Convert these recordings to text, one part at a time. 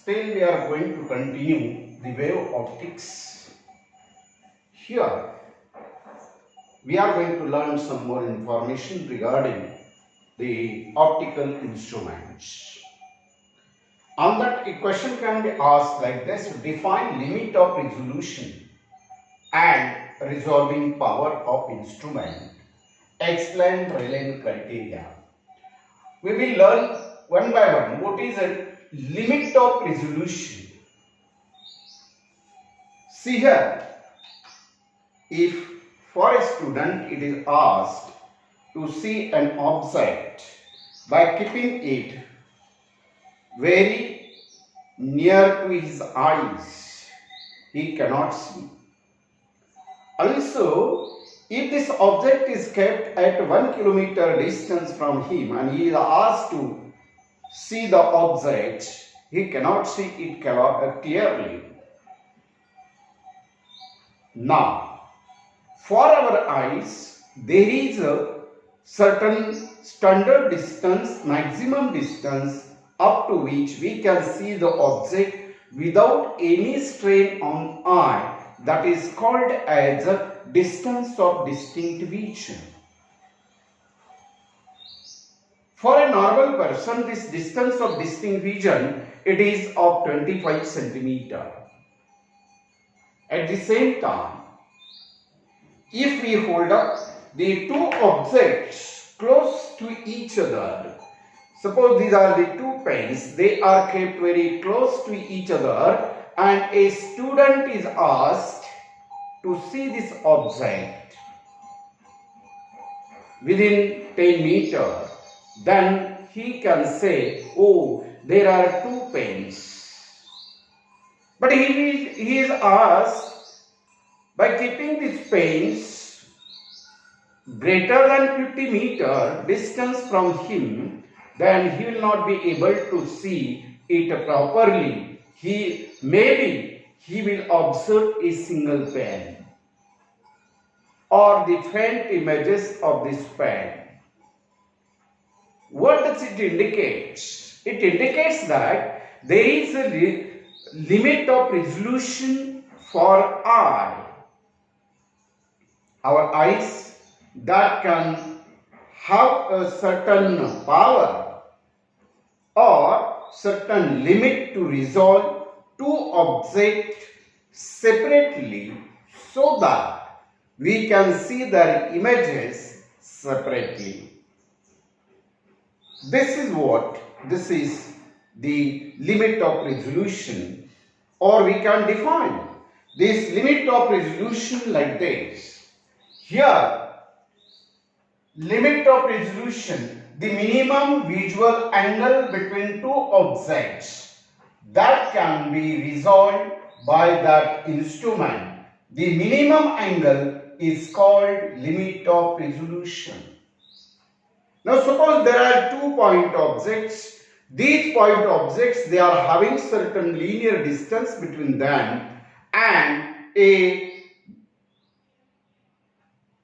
Still we are going to continue the wave optics. Here we are going to learn some more information regarding the optical instruments. On that, a question can be asked like this: define limit of resolution and resolving power of instrument. Explain Rayleigh criteria. We will learn one by one what is a limit of resolution. See here, if for a student it is asked to see an object by keeping it very near to his eyes, he cannot see. Also, if this object is kept at 1 kilometer distance from him and he is asked to see the object, he cannot see it clearly. Now, for our eyes, there is a certain standard distance, maximum distance up to which we can see the object without any strain on eye. That is called as a distance of distinct vision. For a normal person, this distance of distinct vision, it is of 25 centimeter. At the same time, if we hold up the two objects close to each other, suppose these are the two pens, they are kept very close to each other, and a student is asked to see this object within 10 meters, then he can say, oh, there are two pens. But he is asked, by keeping these pens greater than 50 meter distance from him, then he will not be able to see it properly. Maybe he will observe a single pen or the faint images of this pen. What does it indicate? It indicates that there is a limit of resolution for eye. Our eyes that can have a certain power or certain limit to resolve two objects separately so that we can see their images separately. This is the limit of resolution, or we can define this limit of resolution like this. Here, limit of resolution, the minimum visual angle between two objects that can be resolved by that instrument. The minimum angle is called limit of resolution. Now suppose there are 2 point objects. These point objects, they are having certain linear distance between them, and a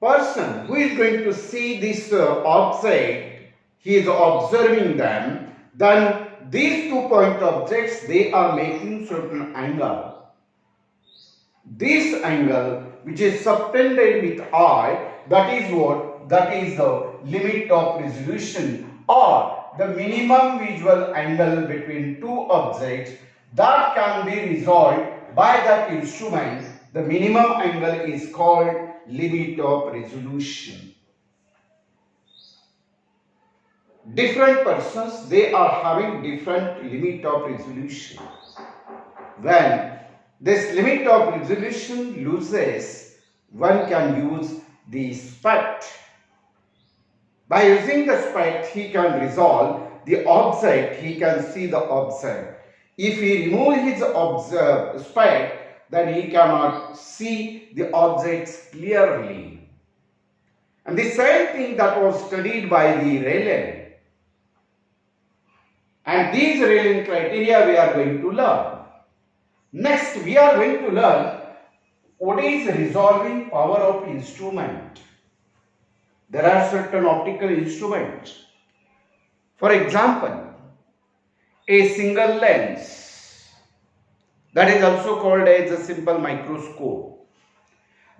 person who is going to see this object, he is observing them, then these 2 point objects, they are making certain angle. This angle which is subtended with eye, that is what? That is the limit of resolution, or the minimum visual angle between two objects that can be resolved by that instrument. The minimum angle is called limit of resolution. Different persons, they are having different limit of resolution. When this limit of resolution loses, one can use the spect. By using the spect, he can resolve the object, he can see the object. If he removes his spect, then he cannot see the objects clearly. And the same thing that was studied by the Rayleigh. And these Rayleigh criteria we are going to learn. Next, we are going to learn what is resolving power of instrument. There are certain optical instruments. For example, a single lens that is also called as a simple microscope.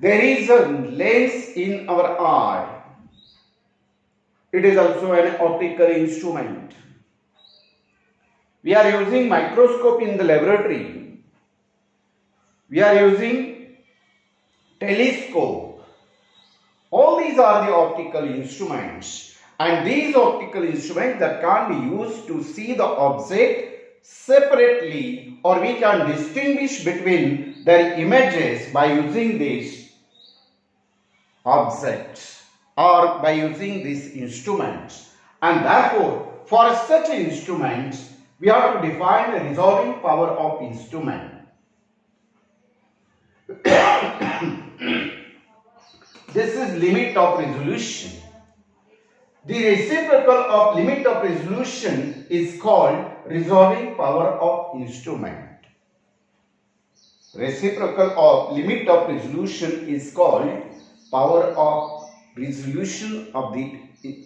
There is a lens in our eye. It is also an optical instrument. We are using microscope in the laboratory. We are using telescope. All these are the optical instruments, and these optical instruments that can be used to see the object separately, or we can distinguish between their images by using these objects or by using these instruments. And therefore, for such instruments, we have to define the resolving power of instrument. This is limit of resolution. The reciprocal of limit of resolution is called resolving power of instrument. Reciprocal of limit of resolution is called power of resolution of the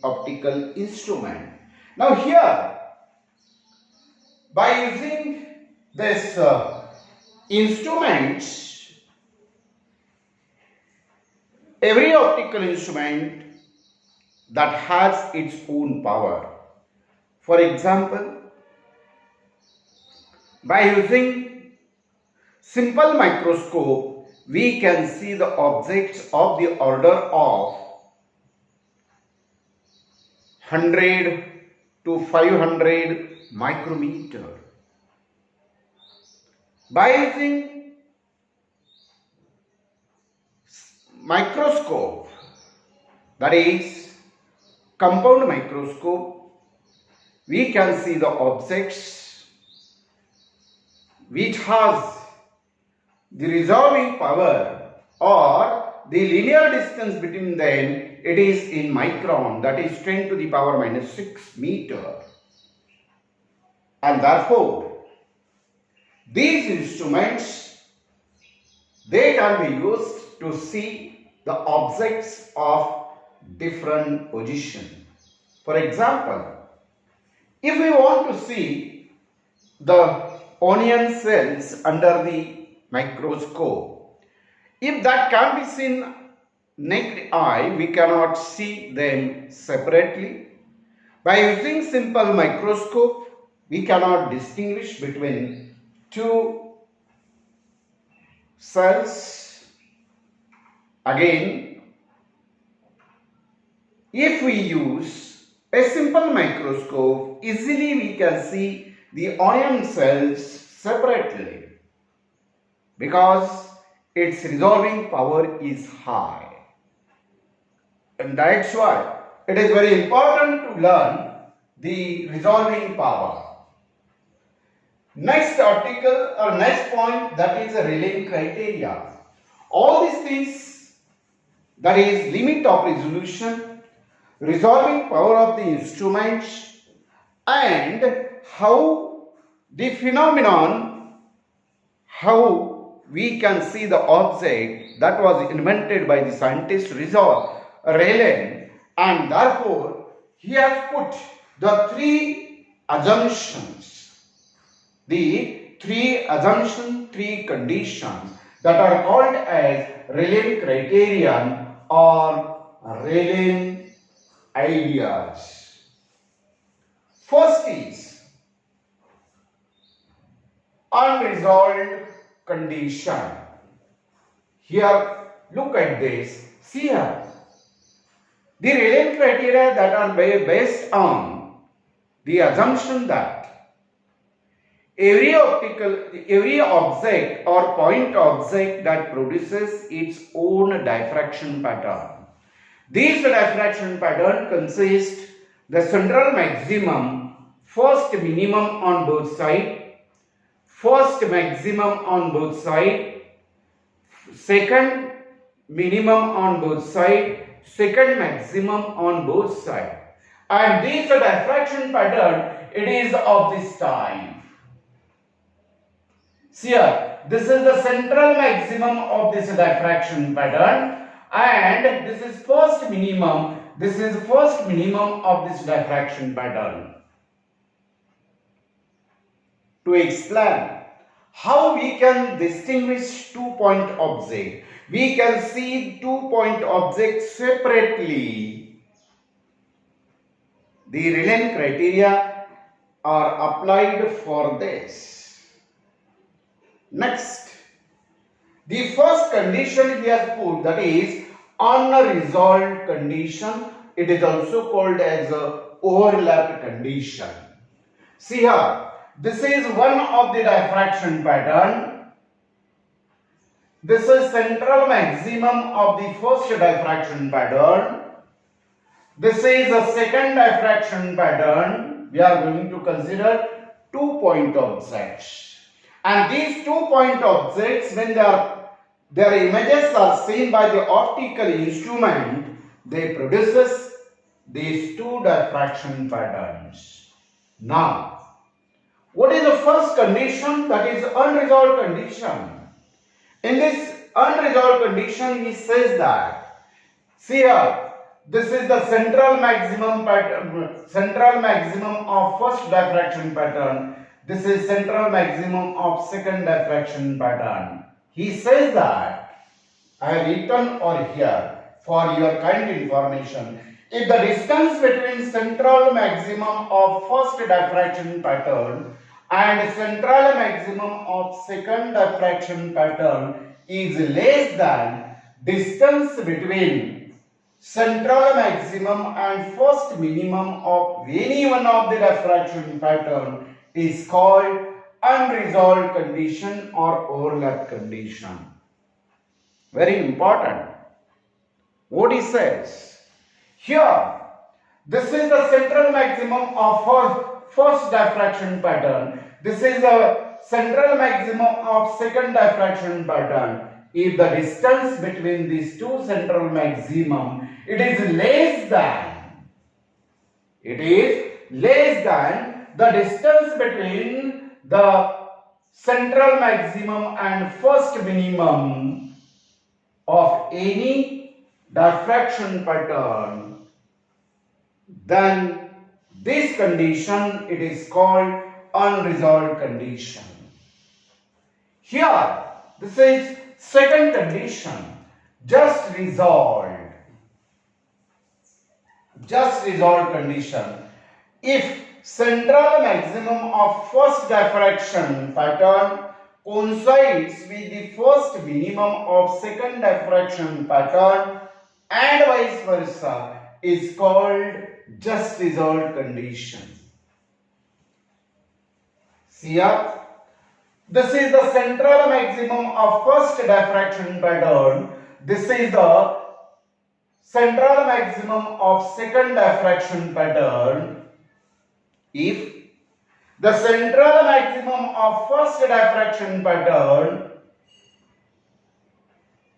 optical instrument. Now here, by using this instrument, every optical instrument that has its own power. For example, by using simple microscope, we can see the objects of the order of 100 to 500 micrometer. By using microscope, that is compound microscope, we can see the objects which has the resolving power or the linear distance between them, it is in micron, that is 10 to the power minus 6 meter. And therefore, these instruments, they can be used to see the objects of different position. For example, if we want to see the onion cells under the microscope, if that can be seen naked eye, we cannot see them separately. By using simple microscope, we cannot distinguish between two cells. Again, if we use a simple microscope, easily we can see the onion cells separately because its resolving power is high. And that's why it is very important to learn the resolving power. Next article or next point, that is a Rayleigh criteria. All these things, that is limit of resolution, resolving power of the instruments, and how the phenomenon, how we can see the object, that was invented by the scientist Rayleigh, and therefore he has put the three assumptions, three conditions that are called as Rayleigh criterion or Rayleigh ideas. First is unresolved condition. Here, look at this. See here. The Rayleigh criteria that are based on the assumption that every object or point object that produces its own diffraction pattern. This diffraction pattern consists the central maximum, first minimum on both sides, first maximum on both sides, second minimum on both sides, second maximum on both sides. And this diffraction pattern, it is of this type. See here, this is the central maximum of this diffraction pattern, and this is first minimum, this is first minimum of this diffraction pattern. To explain How we can distinguish two-point object? We can see two-point objects separately. The Rillen criteria are applied for this. Next, the first condition he has put, that is unresolved condition. It is also called as a overlap condition. See here, this is one of the diffraction pattern. This is central maximum of the first diffraction pattern. This is a second diffraction pattern. We are going to consider two-point objects. And these two-point objects, when their images are seen by the optical instrument, they produces these two diffraction patterns. Now, what is the first condition? That is unresolved condition. In this unresolved condition, he says that, see here, this is the central maximum pattern, central maximum of first diffraction pattern. This is central maximum of second diffraction pattern. He says that, I have written over here for your kind information. If the distance between central maximum of first diffraction pattern and central maximum of second diffraction pattern is less than distance between central maximum and first minimum of any one of the diffraction pattern, is called unresolved condition or overlap condition. Very important. What he says here, this is the central maximum of first diffraction pattern. This is the central maximum of second diffraction pattern. If the distance between these two central maximum, it is less than the distance between the central maximum and first minimum of any diffraction pattern, then this condition, it is called unresolved condition. Here, this is second condition, just resolved condition. If central maximum of first diffraction pattern coincides with the first minimum of second diffraction pattern and vice versa, is called just resolved condition. See here, this is the central maximum of first diffraction pattern. This is the central maximum of second diffraction pattern. If the central maximum of first diffraction pattern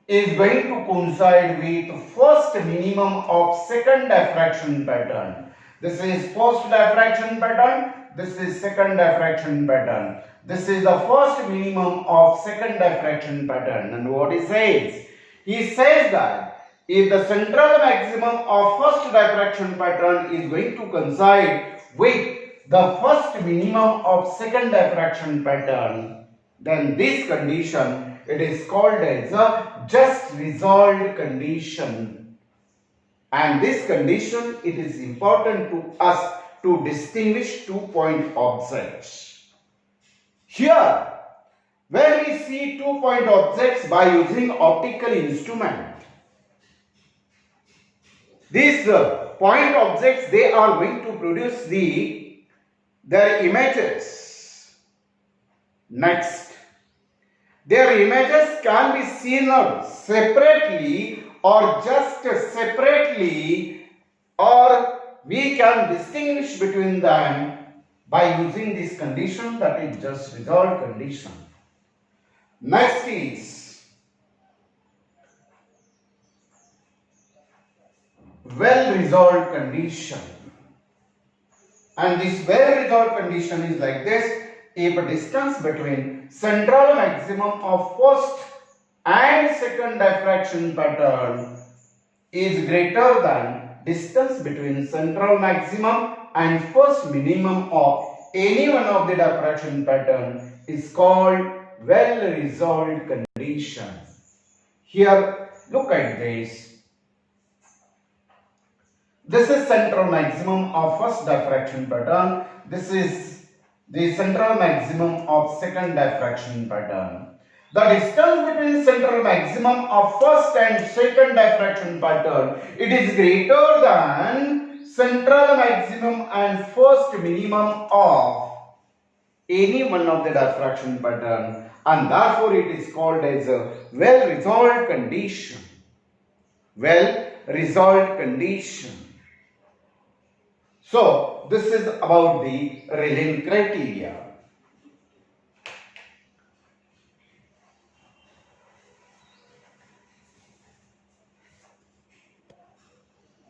is going to coincide with first minimum of second diffraction pattern. This is first diffraction pattern. This is second diffraction pattern. This is the first minimum of second diffraction pattern. And what he says? He says that if the central maximum of first diffraction pattern is going to coincide with the first minimum of second diffraction pattern, then this condition, it is called as a just resolved condition. And this condition, it is important to us to distinguish two-point objects. Here, when we see two-point objects by using optical instrument, these point objects, they are going to produce their images. Next, their images can be seen separately or just separately, or we can distinguish between them by using this condition, that is just resolved condition. Next is well resolved condition. And this well resolved condition is like this: if a distance between central maximum of first and second diffraction pattern is greater than distance between central maximum and first minimum of any one of the diffraction pattern, is called well resolved condition. Here, look at this. This is central maximum of first diffraction pattern. This is the central maximum of second diffraction pattern. The distance between central maximum of first and second diffraction pattern, it is greater than central maximum and first minimum of any one of the diffraction pattern, and therefore it is called as a well resolved condition. Well resolved condition. So this is about the Rayleigh criteria.